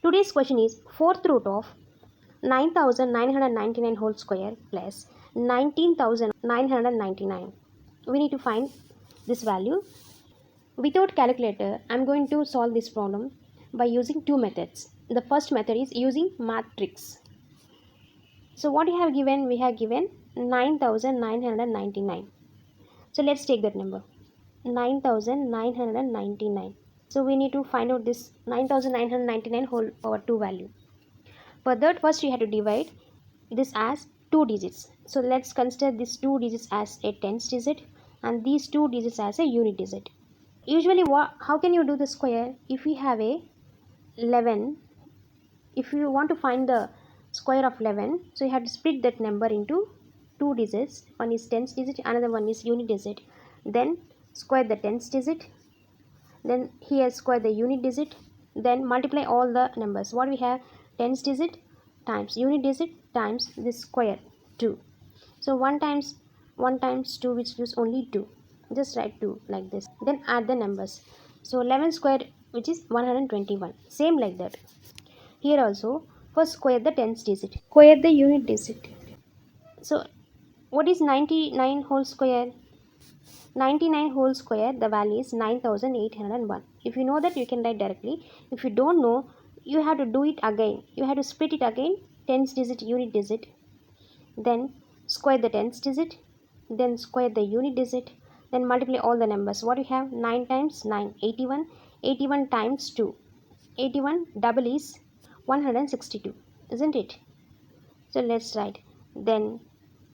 Today's question is fourth root of 9999 whole square plus 19999. We need to find this value. Without calculator, I am going to solve this problem by using two methods. The first method is using math tricks. So what we have given? We have given 9999. So let's take that number, 9999. So we need to find out this 9999 whole power 2 value. For that, first we have to divide this as 2 digits. So let's consider this 2 digits as a tens digit and these 2 digits as a unit digit. Usually how can you do the square? If we have a 11, if you want to find the square of 11, so you have to split that number into 2 digits. One is tens digit, another one is unit digit. Then square the tens digit, then here square the unit digit, then multiply all the numbers. What we have? Tens digit times unit digit times this square 2. So 1 times 2, which gives only 2. Just write 2 like this. Then add the numbers. So 11 squared, which is 121. Same like that. Here also, first square the tens digit, square the unit digit. So what is 99 whole square? 99 whole square, the value is 9801. If you know that, you can write directly. If you don't know, you have to do it again. You have to split it again, tens digit, unit digit. Then square the tens digit, then square the unit digit, then multiply all the numbers. What you have? 9 times 9, 81. 81 times 2, 81 double is 162, isn't it? So let's write. Then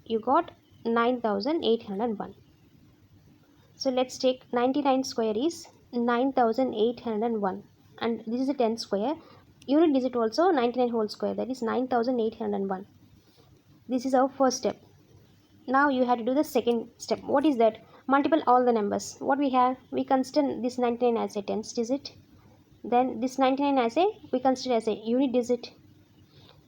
you got 9801. So let's take 99 square is 9801 and this is a 10 square. Unit digit also 99 whole square, that is 9801. This is our first step. Now you have to do the second step. What is that? Multiple all the numbers. What we have? We consider this 99 as a tens digit. Then this 99 as we consider as a unit digit.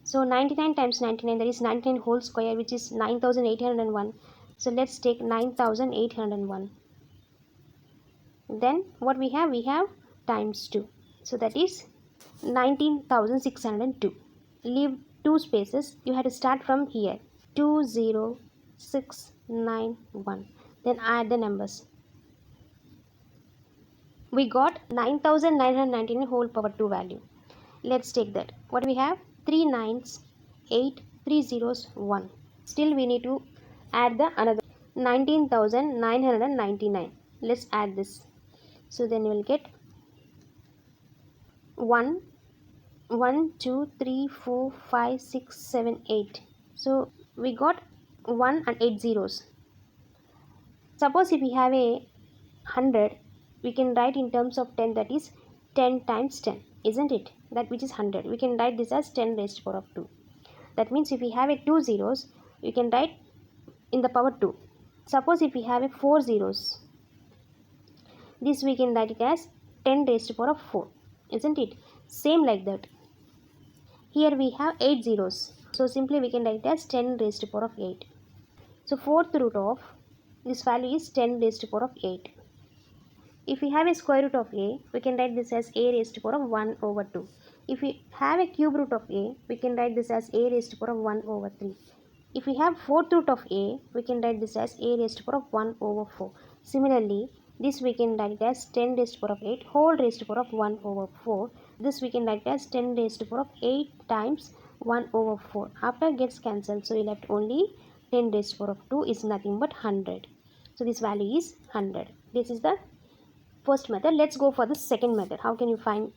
So 99 times 99, that is 99 whole square, which is 9801. So let's take 9801. Then what we have? We have times 2. So that is 19,602. Leave 2 spaces. You have to start from here. 20691. Then add the numbers. We got 9999 whole power 2 value. Let's take that. What we have? 3 nines, 8, 3 zeros, 1. Still we need to add the another 19,999. Let's add this. So then you will get 1, 2, 3, 4, 5, 6, 7, 8. So we got 1 and 8 zeros. Suppose if we have a 100, we can write in terms of 10, that is 10 times 10, isn't it? That which is 100. We can write this as 10 raised to the power of 2. That means if we have a 2 zeros, we can write in the power 2. Suppose if we have a 4 zeros, this we can write it as 10 raised to the power of 4, isn't it? Same like that. Here we have 8 zeros. So simply we can write it as 10 raised to the power of 8. So fourth root of this value is 10 raised to the power of 8. If we have a square root of a, we can write this as a raised to the power of 1 over 2. If we have a cube root of a, we can write this as a raised to the power of 1 over 3. If we have fourth root of a, we can write this as a raised to the power of 1 over 4. Similarly, this we can write it as 10 raised to the power of 8 whole raised to the power of 1 over 4. This we can write it as 10 raised to the power of 8 times 1 over 4. After gets cancelled, so we left only 10 raised to the power of 2 is nothing but 100. So this value is 100. This is the first method. Let's go for the second method. How can you find?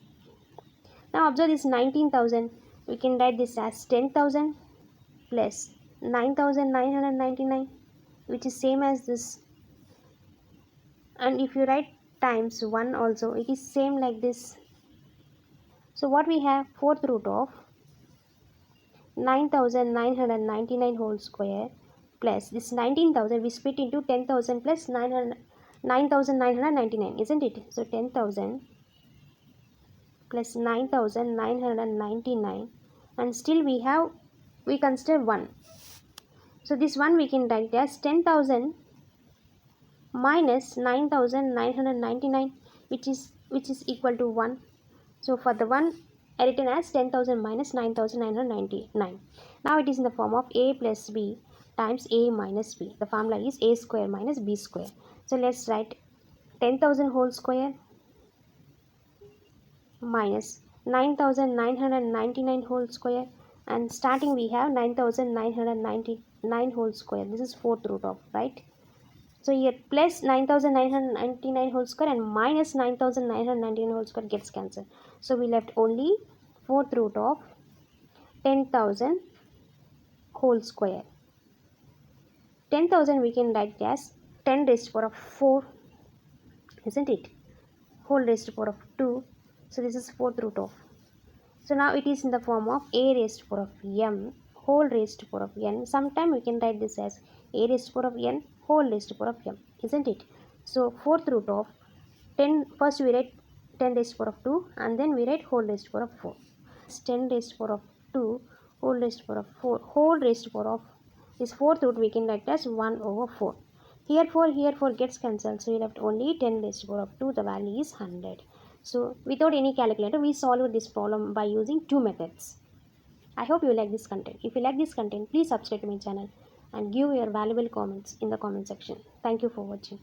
Now observe this 19,000. We can write this as 10,000 plus 9,999, which is same as this. And if you write times 1 also, it is same like this. So what we have? Fourth root of 9,999 whole square plus this 19,000 we split into 10,000 plus 9,999, isn't it? So 10,000 plus 9,999, and still we consider 1. So this one we can write as 10,000 minus 9,999, which is equal to 1. So for the 1 written as 10,000 minus 9,999. Now it is in the form of a plus b times a minus b. The formula is a square minus b square. So let's write 10,000 whole square minus 9,999 whole square, and starting we have 9,999 whole square. This is fourth root of, right? So here plus 9,999 whole square and minus 9,999 whole square gets cancelled. So we left only fourth root of 10,000 whole square. 10,000 we can write as 10 raised to the power of 4, isn't it? Whole raised to the power of 2. So this is fourth root of. So now it is in the form of a raised to the power of m whole raised to the power of n. Sometime we can write this as a raised to the power of n whole raised to the power of m, isn't it? So fourth root of 10, first we write 10 raised to the power of 2 and then we write whole raised to the power of 4. 10 raised to the power of 2 whole raised to the power of 4 whole raised to the power of this fourth root we can write as 1 over 4. Here 4 gets cancelled, so we left only 10 raised to the power of 2. The value is 100. So without any calculator, we solved this problem by using two methods. I hope you like this content. If you like this content, please subscribe to my channel and give your valuable comments in the comment section. Thank you for watching.